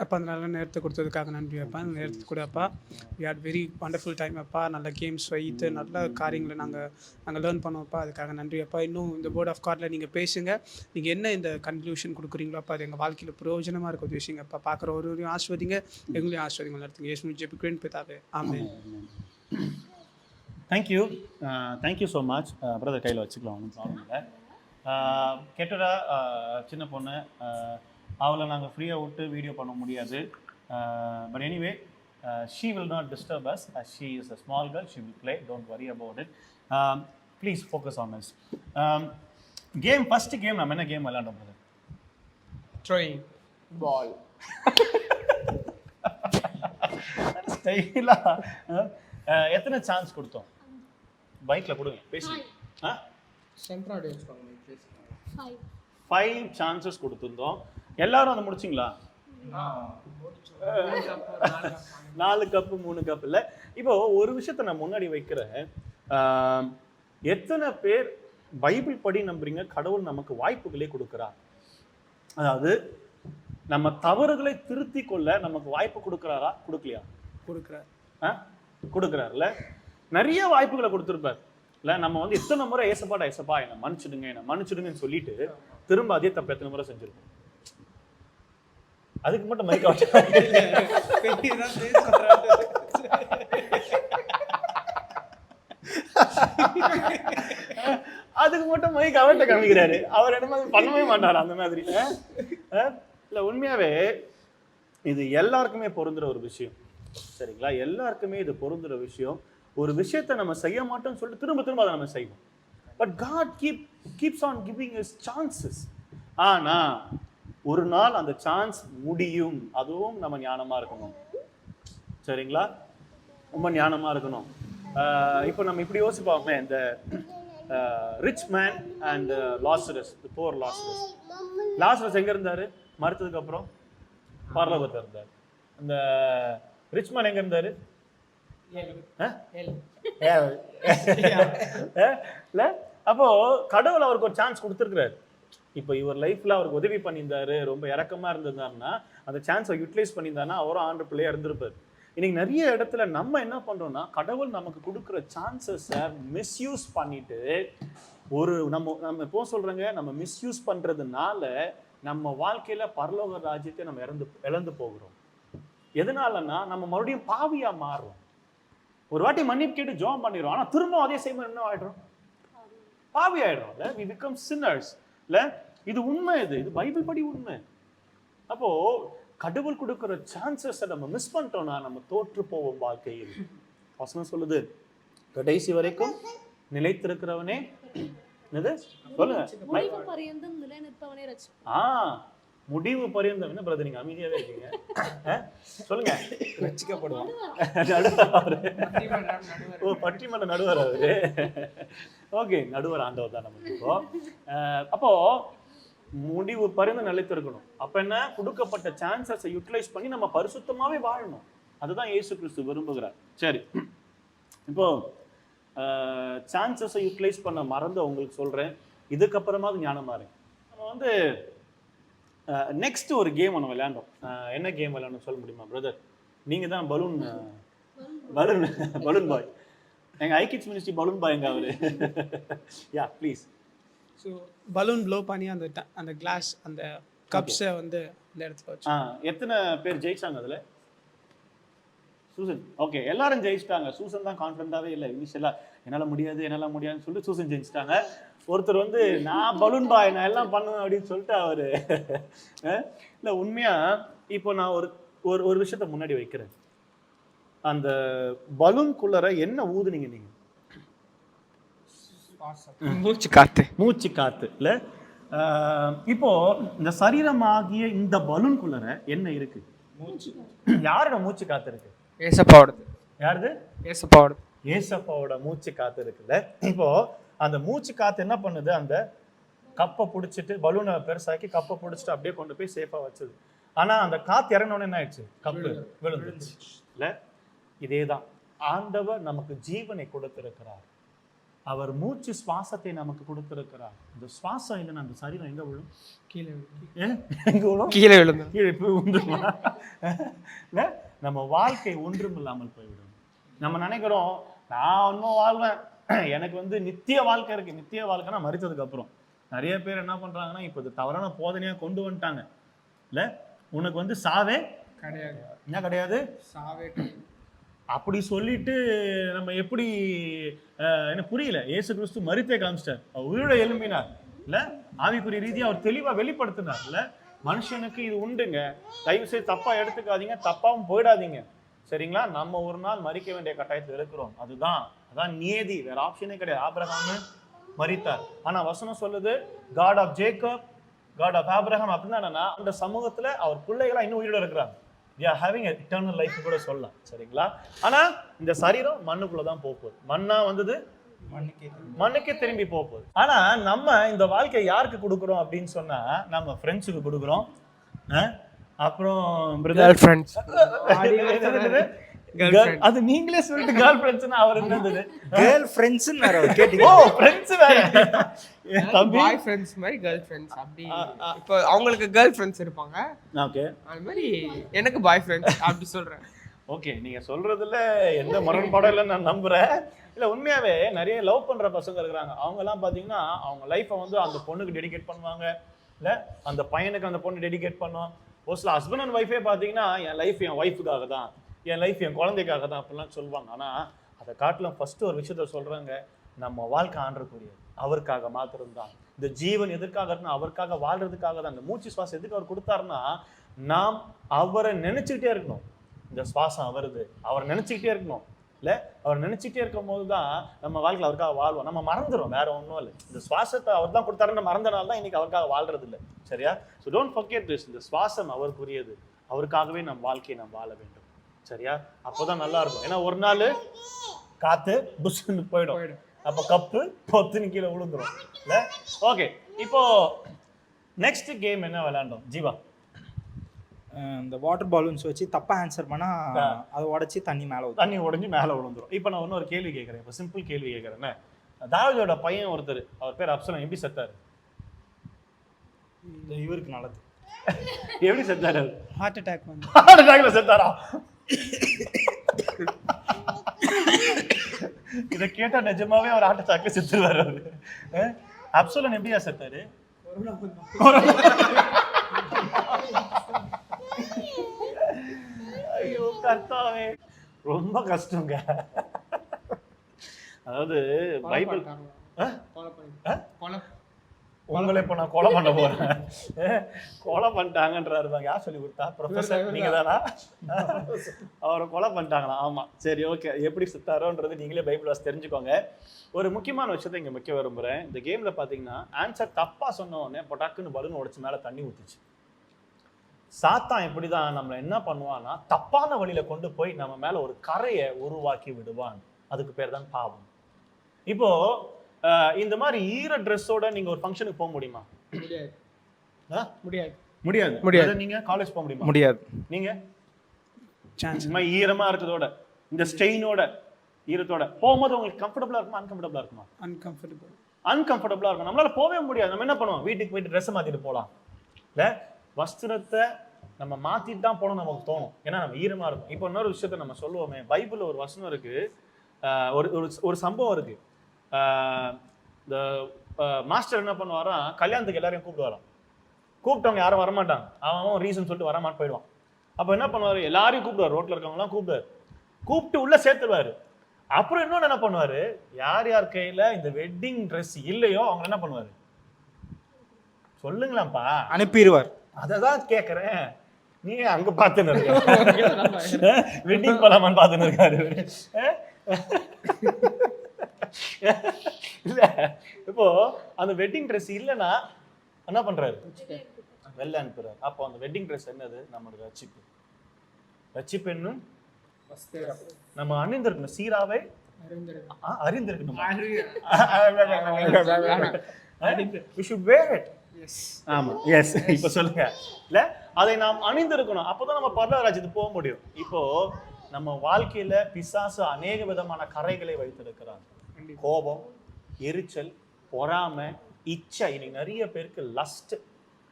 அப்பா, அந்த நல்ல நேரத்தை கொடுத்ததுக்காக நன்றி அப்பா. அந்த நேரத்துக்கு கூட அப்பா, we had very wonderful time அப்பா. நல்ல கேம்ஸ் வைத்து நல்ல காரியங்களை நாங்கள் லேர்ன் பண்ணோம்ப்பா. அதுக்காக நன்றி அப்பா. இன்னும் இந்த வேர்ட் ஆஃப் கார்டில் நீங்கள் பேசுங்க. நீங்கள் என்ன இந்த கன்க்ளூஷன் கொடுக்குறீங்களோ அப்பா, அது எங்கள் வாழ்க்கையில் பிரயோஜனமாக இருக்க ஒரு விஷயங்க அப்பா. பார்க்குற ஒருவரையும் ஆஸ்வதிங்க, எங்களையும் ஆஸ்வதிங்க நடத்துங்க. இயேசுவின் ஜெபிக்கிறேன் பிதாவே, ஆமென். Thank you so much brother. கையில் வச்சுக்கலாம், ஒன்றும் ப்ராப்ளம் இல்லை. கேட்டடா சின்ன பொண்ணு, அவளை நாங்கள் ஃப்ரீயாக விட்டு வீடியோ பண்ண முடியாது. But anyway, she will not disturb us as she is a small girl. She will play, don't worry about it. Please focus on us. Game, first game நம்ம என்ன கேம் விளையாண்டோம் brother? ட்ரோயிங் பால். ஸ்டைலா எத்தனை chance கொடுத்தோம்? பைக்ல கொடுங்க, பேசுங்க. சென்ட்ரா days பண்ணுங்க ப்ளீஸ். 5 சான்சஸ் கொடுத்துருந்தோம். எல்லாரும் அதை முடிச்சிங்களா? 4 கப்பு 3 கப் இல்லை. இப்போ ஒரு விஷயத்த நான் முன்னாடி வைக்கிறேன். எத்தனை பேர் பைபிள் படி நம்புறீங்க கடவுள் நமக்கு வாய்ப்புகளே கொடுக்குறார்? அதாவது நம்ம தவறுகளை திருத்தி கொள்ள நமக்கு வாய்ப்பு கொடுக்குறாரா, கொடுக்கலையா? கொடுக்குறாருல்ல. நிறைய வாய்ப்புகளை கொடுத்துருப்பார் இல்லை. நம்ம வந்து எத்தனை முறை ஏசப்பா என்னை மன்னிச்சிடுங்கன்னு சொல்லிட்டு திரும்ப அதே தப்பு எத்தனை முறை செஞ்சிருக்கோம். அதுக்கு மட்டும் மைக் அதுக்கு மட்டும் மைக் அவர்கிட்ட காமிக்கிறாரு. அவர் என்ன பண்ணவே மாட்டாரு அந்த மாதிரி. இல்ல, உண்மையாவே இது எல்லாருக்குமே பொருந்துற ஒரு விஷயம். சரிங்களா? எல்லாருக்குமே இது பொருந்துற விஷயம். ஒரு விஷயத்தை நம்ம செய்ய மாட்டோம்னு சொல்லிட்டு திரும்ப அதை நம்ம செய்வோம். But God keeps on giving us chances. ஆனா ஒரு நாள் அந்த சான்ஸ் முடியும். அதுவும் நம்ம ஞானமா இருக்கணும். சரிங்களா? ரொம்ப ஞானமா இருக்கணும். இப்போ நம்ம இப்படி யோசிப்போமே, இந்த rich man and Lazarus, poor Lazarus எங்க இருந்தாரு? மறுத்ததுக்கு அப்புறம் பரலோகத்துல இருந்தாரு. இந்த ரிச் மேன் எங்க இருந்தாரு? அப்போ கடவுள் அவருக்கு ஒரு சான்ஸ் கொடுத்துருக்கிறாரு. இப்போ இவர் லைஃப்ல அவருக்கு உதவி பண்ணியிருந்தாரு, ரொம்ப இறக்கமா இருந்திருந்தாருன்னா அந்த சான்ஸை யூட்டிலைஸ் பண்ணியிருந்தாருன்னா அவரும் ஆண்டு பிள்ளையா இருந்திருப்பாரு. இன்னைக்கு நிறைய இடத்துல நம்ம என்ன பண்றோம்னா கடவுள் நமக்கு கொடுக்குற சான்சஸை மிஸ்யூஸ் பண்ணிட்டு நம்ம எப்போ சொல்றேங்க, நம்ம மிஸ்யூஸ் பண்றதுனால நம்ம வாழ்க்கையில பரலோக ராஜ்யத்தை நம்ம இழந்து போகிறோம். எதனாலன்னா நம்ம மறுபடியும் பாவியா மாறுறோம். ஒரு வாட்டி மன்னிப்பு கேட்டு ஜெபம் பண்ணிடுறோம், ஆனா திரும்ப அதே செய்ய என்ன ஆயிடுறோம், பாவி ஆயிடுறோம். we become sinners. இது உண்மை, இது பைபிள் படி உண்மை. அப்போ கடவுள் கொடுக்கிற சான்சஸை நம்ம மிஸ் பண்ணிட்டோம்னா நம்ம தோற்று போவோம் வாழ்க்கையில். வசனம் சொல்லுது, கடைசி வரைக்கும் நிலைத்திருக்கிறவனே சொல்லுங்க, முடிவு பரியந்தம் நிலைநிற்பவனே ரட்சிப்பார். முடிவு பரியந்தம். என்ன பிரதர் நீங்க அமைதியாவே இருக்கீங்க, சொல்லுங்க. ரட்சிக்கப்படுவான். பட்டிமன்ற நடுவர் அவரு. ஓகே, நடுவர் ஆண்டவர் தான் நமக்கு. இப்போ அப்போ முடிவு பரிந்து நிலைத்திருக்கணும். அப்ப என்ன, கொடுக்கப்பட்ட சான்சஸை யூட்டிலைஸ் பண்ணி நம்ம பரிசுத்தமாவே வாழணும். அதுதான் இயேசு கிறிஸ்து விரும்புகிறார். சரி, இப்போ சான்சஸை யூட்டிலைஸ் பண்ண மறந்து உங்களுக்கு சொல்றேன், இதுக்கப்புறமா ஞானமா இருக்கு. நம்ம வந்து நெக்ஸ்ட் ஒரு கேம் ஒன்று விளையாண்டோம். என்ன கேம் விளையாண்டோம் சொல்ல முடியுமா பிரதர்? நீங்க தான் பலூன் பாய். எங்க ஐகிட்ஸ் மினிஸ்ட்ரி பலூன் பாய் எங்க அவரு. யா ப்ளீஸ். ஸோ பலூன் ப்ளோ பண்ணி அந்த கிளாஸ் அந்த கப்ஸை வந்து இந்த இடத்துல வச்சு. எத்தனை பேர் ஜெயிச்சாங்க அதுல? சூசன். ஓகே, எல்லாரும் ஜெயிச்சிட்டாங்க. சூசன் தான் கான்ஃபிடண்டாவே இல்லை இனிஷியலா, என்னால முடியாதுன்னு சொல்லிட்டு சூசன் ஜெயிச்சிட்டாங்க. ஒருத்தர் வந்து நான் பலூன் பாய் நான் எல்லாம் பண்ணுவேன் அப்படின்னு சொல்லிட்டு அவரு. இல்லை உண்மையா இப்போ நான் ஒரு விஷயத்த முன்னாடி வைக்கிறேன். அந்த பலூன்குள்ளர என்ன ஊதுனீங்க நீங்க? மூச்சு காத்து இல்ல. இப்போ இந்த சரீரமாகிய இந்த பலூன்குள்ளர என்ன இருக்கு? மூச்சு. யாரோட மூச்சு காத்து இருக்கு? ஏசப்பாவோடது. யாருது? ஏசப்பாவோடது. ஏசப்பாவோட மூச்சு காத்து இருக்குல்ல. இப்போ அந்த மூச்சு காத்து என்ன பண்ணுது, அந்த கப்பை பிடிச்சிட்டு பலூனை பெருசாக்கி கப்பை பிடிச்சிட்டு அப்படியே கொண்டு போய் சேஃபா வச்சது. ஆனா அந்த காத்து இறங்கினோன்னு என்ன ஆயிடுச்சு, கப்பு விழுந்துச்சு இல்ல. இதேதான் ஆண்டவர் நமக்கு ஜீவனை கொடுத்திருக்கிறார். அவர் மூச்சு சுவாசத்தை நமக்கு கொடுத்திருக்கிறார். இந்த சுவாசம் இல்லைன்னா அந்த சரீரம் எங்க விழும்? கீழே விழும். கீழே போய் உண்டுமா? நம்ம வாழ்க்கை ஒன்றும் இல்லாமல் போய்விடும். நம்ம நினைக்கிறோம் நான் இன்னும் வாழ்வேன், எனக்கு வந்து நித்திய வாழ்க்கை இருக்கு. நித்திய வாழ்க்கைனா மரித்ததுக்கு அப்புறம். நிறைய பேர் என்ன பண்றாங்கன்னா இப்போ இது தவறான போதனையா கொண்டு வந்துட்டாங்க இல்ல. உனக்கு வந்து சாவே கிடையாது. என்ன கிடையாது? சாவே. அப்படி சொல்லிட்டு நம்ம எப்படி என்ன புரியல. இயேசு கிறிஸ்து மரித்தே காமிச்சிட்டார், அவர் உயிரோட எழும்பினார் இல்ல. ஆவிக்குரிய ரீதியா அவர் தெளிவா வெளிப்படுத்தினார் இல்ல. மனுஷனுக்கு இது உண்டுங்க, தயவு செய்து தப்பா எடுத்துக்காதீங்க, தப்பாவும் போயிடாதீங்க சரிங்களா. நம்ம ஒரு நாள் மரிக்க வேண்டிய கட்டாயத்தில் இருக்கிறோம். அதான் நியதி, வேற ஆப்ஷனே கிடையாது. ஆபிரகாம் மரித்தார், ஆனா வசனம் சொல்லுது God of Jacob, God of Abraham அப்படின்னா என்னன்னா அந்த சமூகத்துல அவர் பிள்ளைகளா இன்னும் உயிரோட இருக்கிறாங்க. we are having an eternal life கூட சொல்லலாம் சரிங்களா. ஆனா இந்த சரீரம் மண்ணுக்குள்ளதான் போகுது. மண்ணா வந்தது மண்ணுக்கே திரும்பி போகுது. ஆனா நம்ம இந்த வாழ்க்கையை யாருக்கு கொடுக்குறோம் அப்படின்னு சொன்னா நம்ம ஃப்ரெண்ட்ஸுக்கு கொடுக்குறோம். அப்புறம் கேர்ள் ஃப்ரெண்ட்ஸ். அது நீங்களே சொல்லிட்டு கேர்ள் ஃப்ரெண்ட்ஸ்னா அவர் என்னது கேர்ள் ஃப்ரெண்ட்ஸ் வேற கேட்டிங்க. ஓ ஃப்ரெண்ட்ஸ் வேற. பாய் ஃப்ரெண்ட்ஸ் மாதிரி கேர்ள் ஃப்ரெண்ட்ஸ் அப்படி. இப்போ அவங்களுக்கு கேர்ள் ஃப்ரெண்ட்ஸ் இருப்பாங்க. ஓகே, அது மாதிரி எனக்கு பாய் ஃப்ரெண்ட்ஸ் அப்படி சொல்றேன். ஓகே, நீங்க சொல்றதுல எந்த முரண்பாடும் இல்லைன்னு நான் நம்புறேன். இல்ல உண்மையாவே நிறைய லவ் பண்ற பசங்க இருக்கிறாங்க. அவங்க எல்லாம் பாத்தீங்கன்னா அவங்க லைஃபை வந்து அந்த பொண்ணுக்கு டெடிகேட் பண்ணுவாங்க இல்ல, அந்த பையனுக்கு அந்த பொண்ணு டெடிகேட் பண்ணுவோம். ஒரு சில ஹஸ்பண்ட் அண்ட் ஒய்ஃபே பாத்தீங்கன்னா என் லைஃப் என் ஒய்ஃபுக்காக தான், என் லைஃப் என் குழந்தைக்காக தான் அப்படிலாம் சொல்லுவாங்க. ஆனா அதை காட்டிலும் ஃபர்ஸ்ட் ஒரு விஷயத்த சொல்றாங்க, நம்ம வாழ்க்கை ஆண்டருக்குரியது, அவருக்காக மாத்திரம்தான். இந்த ஜீவன் எதற்காக இருக்குன்னா அவருக்காக வாழ்றதுக்காக தான். இந்த மூச்சு சுவாசம் எதுக்கு அவர் கொடுத்தாருன்னா நாம் அவரை நினைச்சுக்கிட்டே இருக்கணும். இந்த சுவாசம் வருது, அவரை நினைச்சுக்கிட்டே இருக்கணும் இல்ல. அவர் நினைச்சுக்கிட்டே இருக்கும் போது தான் நம்ம வாழ்க்கையில் அவருக்காக வாழ்வோம். நம்ம மறந்துடும், வேற ஒன்றும் இல்லை. இந்த சுவாசத்தை அவர் தான் கொடுத்தாருன்னு மறந்தனால தான் இன்னைக்கு அவருக்காக வாழ்றது இல்லை சரியா. So don't forget this. இந்த சுவாசம் அவருக்குரியது, அவருக்காகவே நம் வாழ்க்கையை நாம் வாழ வேண்டும் சரியா. அப்போதான் நல்லா இருக்கும். ஏன்னா ஒரு நாள் காத்து புஷ்ன்னு போயிடும், அப்போ கப்பு பொத்துன்னு கீழே விழுந்துரும் இல்ல. ஓகே, இப்போ நெக்ஸ்ட் கேம் என்ன விளையாண்டோம் ஜீவா? இந்த வாட்டர் பலூன்ஸ் வச்சு தப்பா ஆன்சர் பண்ணா அதை உடைச்சி தண்ணி உடைஞ்சு மேலே விழுந்துரும். இப்போ நான் இன்னொரு கேள்வி கேட்குறேன். இப்போ சிம்பிள் கேள்வி கேட்குறேன்னு. தாவீதோட பையன் ஒருத்தர், அவர் பேர் அப்சலோம், எப்படி செத்தாரு? இவருக்கு நல்லது. எப்படி செத்தாரு? ஹார்ட் அட்டாக் வந்து ஹார்ட் அட்டாக்ல செத்தாரா? இதை கேட்டா நிஜமாவே அவர் ஹார்ட் அட்டாக்ல செத்துருவாரு அவரு. அப்சலோன் எப்படியா செத்தாரு? ஐயோ கர்த்தாவே, ரொம்ப கஷ்டங்க. அதாவது பைபிள் உங்களை இப்ப நான் கொலை பண்ண போறேன், கொலை பண்ணிட்டாங்கன்றாரு. யார் சொல்லி கொடுத்தா? ப்ரொஃபசர் நீங்க தானா? அவரை கொலை பண்ணிட்டாங்களா? ஆமா, சரி, ஓகே. எப்படி செத்தாரோன்றது நீங்களே பைபிள் வாசி தெரிஞ்சுக்கோங்க. ஒரு முக்கியமான விஷயத்தை இங்க முக்கிய விரும்புறேன். இந்த கேம்ல பாத்தீங்கன்னா ஆன்சர் தப்பா சொன்ன உடனே பொட்டாக்குன்னு பலூன் உடைச்சு மேல தண்ணி ஊத்துச்சு. சாத்தான் எப்படிதான் நம்மள என்ன பண்ணுவான்னா, தப்பான வழியில கொண்டு போய் நம்ம மேல ஒரு கரையை உருவாக்கி விடுவான். அதுக்கு பேர் தான் பாவம். இப்போ இந்த மாதிரி ஈர ட்ரெஸ்ஸோட நீங்க ஒரு ஃபங்க்ஷனுக்கு போக முடியுமா? முடியாது. நீங்க காலேஜ் போக முடியுமா? முடியாது. நீங்க சான்ஸ் சும்மா ஈரமா இருக்கிறதோட இந்த ஸ்டெயினோட ஈரத்தோட போகும்போது உங்களுக்கு கம்ஃபர்டபுளா இருக்குமா அன்கம்ஃபர்டபுளா இருக்குமா? அன்கம்ஃபர்டபுளா இருக்கும். நம்மளால போகவே முடியாது. நம்ம என்ன பண்ணுவோம்? வீட்டுக்கு போயிட்டு ட்ரெஸ் மாத்திட்டு போகலாம். இல்ல வஸ்திரத்தை நம்ம மாத்திட்டு தான் போகணும் நமக்கு தோணும். ஏன்னா நம்ம ஈரமா இருக்கும். இப்போ இன்னொரு விஷயத்த நம்ம சொல்லுவோமே, பைபிள்ல ஒரு வசனம் இருக்கு, ஒரு சம்பவம் இருக்கு. இந்த மாஸ்டர் என்ன பண்ணுவாரா, கல்யாணத்துக்கு எல்லாரையும் கூப்பிடுவாராம். கூப்பிட்டவங்க யாரும் வரமாட்டாங்க. அவன் ரீசன் சொல்லிட்டு வரமாட்டு போயிடுவான். அப்போ என்ன பண்ணுவாரு? எல்லாரையும் கூப்பிடுவார், ரோட்ல இருக்கவங்கலாம் கூப்பிடுவாரு. கூப்பிட்டு உள்ள சேர்த்துருவாரு. அப்புறம் இன்னொன்று என்ன பண்ணுவாரு, யார் யார் கையில இந்த வெட்டிங் ட்ரெஸ் இல்லையோ அவங்க என்ன பண்ணுவாரு? சொல்லுங்களாம்ப்பா. அனுப்பிடுவார். அததான் கேக்குறேன். நீ அங்க பாத்துன்னு இருக்க, வெட்டிங் போலாமான்னு பாத்துன்னு இருக்காரு. இல்ல இப்போ அந்த வெட்டிங் ட்ரெஸ் இல்லைன்னா என்ன பண்றாரு? வெளில அனுப்புறாரு. அப்போ அந்த வெட்டிங் ட்ரெஸ் என்னது? நம்மளோட ரட்சிப்பு. ரட்சிப்பு என்னும் நம்ம அணிந்திருக்கணும். சீராவை அறிந்திருக்கணும். We should wear it. ஆமா, எஸ். இப்ப சொல்லுங்க. இல்ல அதை நாம் அணிந்திருக்கணும். அப்பதான் நம்ம பரலோக ராஜ்யத்துக்கு போக முடியும். இப்போ நம்ம வாழ்க்கையில பிசாசு அநேக விதமான கரைகளை வைத்திருக்கிறான். கோபம், எரிச்சல், பொறாமை, இச்சை. இன்னைக்கு நிறைய பேருக்கு லஸ்ட்,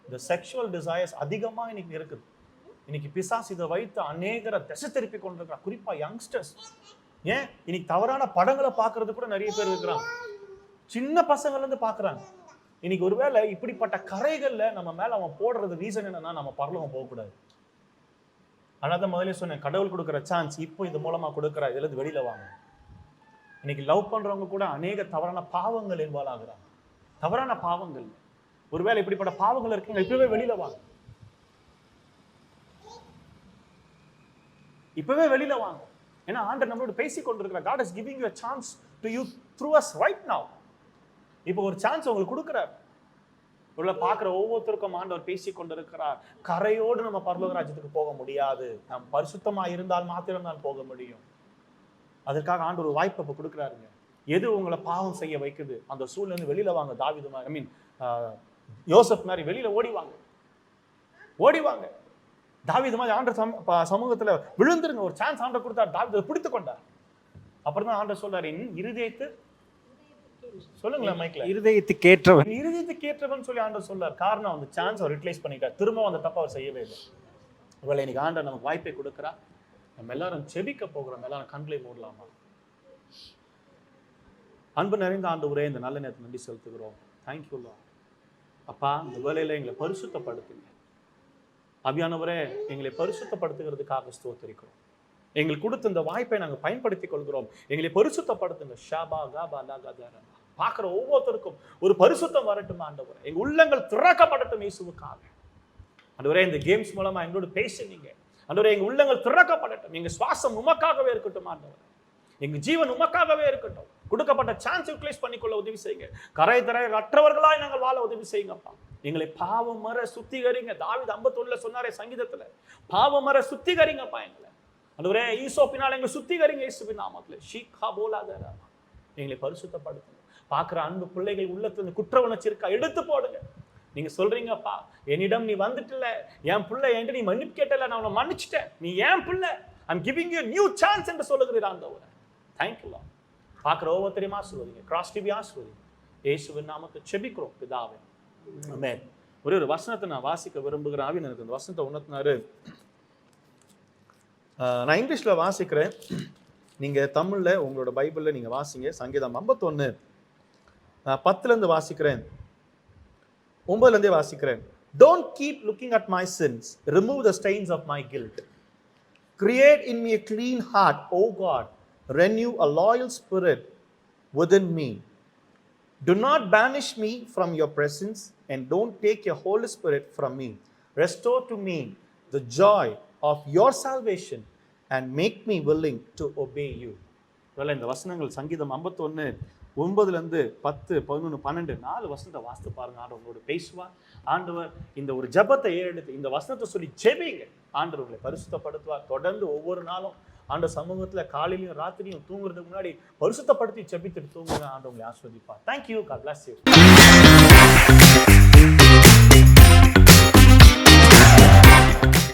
இந்த செக்ஷுவல் டிசைர்ஸ் அதிகமா இன்னைக்கு இருக்குது. இன்னைக்கு பிசாசு இதை வைத்து அநேகரை திசை திருப்பி கொண்டிருக்கிறான். குறிப்பா யங்ஸ்டர்ஸ். ஏன் இன்னைக்கு தவறான படங்களை பார்க்கறது கூட நிறைய பேர் இருக்கிறாங்க. சின்ன பசங்கள்ல இருந்து பாக்குறாங்க. இன்னைக்கு ஒருவேளை இப்படிப்பட்ட கரைகள்ல நம்ம மேல அவன் போடுறது ரீசன் என்னன்னா, நம்ம பரலோகம் போகக்கூடாது. ஆனா முதல்ல சொன்னேன், கடவுள் கொடுக்குற சான்ஸ் இப்போ இது மூலமா கொடுக்குற, இதுல இருந்து வெளியில வாங்க. இன்னைக்கு லவ் பண்றவங்க கூட அநேக தவறான பாவங்கள் இன்வால்வ் ஆகுறாங்க. தவறான பாவங்கள். ஒருவேளை இப்படிப்பட்ட பாவங்கள் இருக்குங்க, இப்பவே வெளியில வாங்க. இப்பவே வெளியில வாங்க. ஏன்னா ஆண்டவர் நம்மளோட பேசி கொண்டிருக்கிறார். God is giving you a chance to you through us right now. இப்போ ஒரு சான்ஸ் உங்களுக்கு கொடுக்கிறார். உள்ள பார்க்குற ஒவ்வொருத்தருக்கும் ஆண்டவர் பேசி கொண்டிருக்கிறார். கரையோடு நம்ம பரலோக ராஜ்யத்துக்கு போக முடியாது. நாம் பரிசுத்தமா இருந்தால் மாத்திரம் தான் போக முடியும். அதற்காக ஆண்டவர் ஒரு வாய்ப்பு இப்போ கொடுக்குறாருங்க. எது உங்களை பாவம் செய்ய வைக்குது, அந்த சூழ்நிலை வெளியில வாங்க. தாவீது மாதிரி, ஐ மீன் யோசப் மாதிரி வெளியில ஓடிவாங்க. ஓடிவாங்க. தாவீது மாதிரி ஆண்டவர் சமூகத்துல விழுந்துருங்க. ஒரு சான்ஸ் ஆண்டவர் கொடுத்தார், தாவீதை பிடித்து கொண்டார். அப்புறம் தான் ஆண்டவர் சொல்றாரு, இருதயத்து சொல்லுங்களேன் மைக்ல, இருதயத்துக்கு ஏற்றவன், இருதயத்துக்கு ஏற்றவன் சொல்லி ஆண்டவர் சொல்றார். காரணம் அந்த சான்ஸ் அவர் ரிப்ளேஸ் பண்ணிட்டார். திரும்ப அந்த தப்பை அவர் செய்யவே இல்லை. ஒருவேளை இன்னைக்கு ஆண்டவர் நமக்கு வாய்ப்பை கொடுக்குறா. நம்ம எல்லாரும் செபிக்க போகிறோம். எல்லாரும் கண்களை மூடலாமா? அன்பு நிறைந்த ஆண்டவரே, இந்த நல்ல நேரத்தை நன்றி செலுத்துகிறோம். தேங்க்யூ அப்பா. இந்த வேலையில எங்களை பரிசுத்தப்படுத்துங்க. ஆவியானவரே, எங்களை பரிசுத்தப்படுத்துகிறதுக்காக ஸ்தோத்திரிக்கிறோம். எங்களுக்கு கொடுத்த இந்த வாய்ப்பை நாங்கள் பயன்படுத்திக் கொள்கிறோம். எங்களை பரிசுத்தப்படுத்துங்க. ஷாபா காபா லாகாதாரா. பார்க்குற ஒவ்வொருத்தருக்கும் ஒரு பரிசுத்தம் வரட்டும் ஆண்டவரே. எங்க உள்ளங்கள் திறக்கப்படட்டும் இயேசுவுக்காக. ஆண்டவரே, இந்த கேம்ஸ் மூலமா எங்களோட பேசுனீங்க ஆண்டவரே. எங்க உள்ளங்கள் திறக்கப்படட்டும். எங்க சுவாசம் உமக்காகவே இருக்கட்டும் ஆண்டவரே. எங்க ஜீவன் உமக்காகவே இருக்கட்டும். கொடுக்கப்பட்ட சான்ஸ் யூட்டிலைஸ் பண்ணிக்கொள்ள உதவி செய்யுங்க. கரை தரை அற்றவர்களாய் நாங்கள் வாழ உதவி செய்யுங்கப்பா. எங்களை பாவம் மர சுத்திகரிங்க. தாவீது 51 சொன்னாரே சங்கீதத்துல, பாவம் மர சுத்திகரிங்கப்பா எங்களை. ஆண்டவரே, ஈசோப்பினால் எங்களை சுத்திகரிங்க இயேசுவின் நாமத்திலே. ஷீகா போலாதரா. எங்களை பரிசுத்தப்படுத்துங்க. பார்க்குற அன்பு பிள்ளைகள் உள்ளத்துல குற்ற உணர்ச்சி இருக்கா, எடுத்து போடுங்க. நீங்க சொல்றீங்கப்பா, என்னிடம் நீ வந்துட்டல, என் பிள்ளை என்கிட்ட நீ மன்னிப்பு கேட்டல, நான் உன்னை மன்னிச்சிட்டேன், நீ என் பிள்ளை, I'm giving you new chance என்று சொல்லுகிறீர் ஆண்டவரே. தேங்க்யூ. பார்க்குற ஒவ்வொருத்தரையும் ஆசீர்வதிங்க. கிராஸ் டிவி ஆசீர்வதிங்க. இயேசுவின் நாமத்தை செபிக்கிறோம் பிதாவே, ஆமென். ஒரு வசனத்தை நான் வாசிக்க விரும்புகிறேன். ஆவியானவர் எனக்கு அந்த வசனத்தை உணர்த்தினாரு. நான் இங்கிலீஷில் வாசிக்கிறேன், நீங்கள் தமிழில் உங்களோட பைபிளில் நீங்கள் வாசிங்க. சங்கீதம் 51 10 வாசிக்கிறேன், 9 வாசிக்கிறேன். Don't keep looking at my sins. Remove the stains of my guilt. Create in me a clean heart, O God. Renew a loyal spirit within me. Do not banish me from your presence, and don't take your Holy Spirit from me. Restore to me the joy of your salvation, and make me willing to obey you. well இந்த வசனங்கள் சங்கீதம் 51 9 10 11 12 4 வசனத்தை வாசித்து பாருங்க. ஆண்டவர் உங்களோட பேசுவார். ஆண்டவர் இந்த ஒரு ஜெபத்தை ஏறெடுத்து இந்த வசனத்தை சொல்லி ஜெபிங்க. ஆண்டவர் உங்களை பரிசுத்தப்படுத்துவார். தொடர்ந்து ஒவ்வொரு நாளும் ஆண்டவர் சமூகத்துல காலையிலையும் ராத்திரியும் தூங்குறதுக்கு முன்னாடி பரிசுத்தப்படுத்தி ஜெபித்துட்டு தூங்குங்க. ஆண்டவர் உங்களை ஆசீர்வதிப்பார். Thank you. God bless you.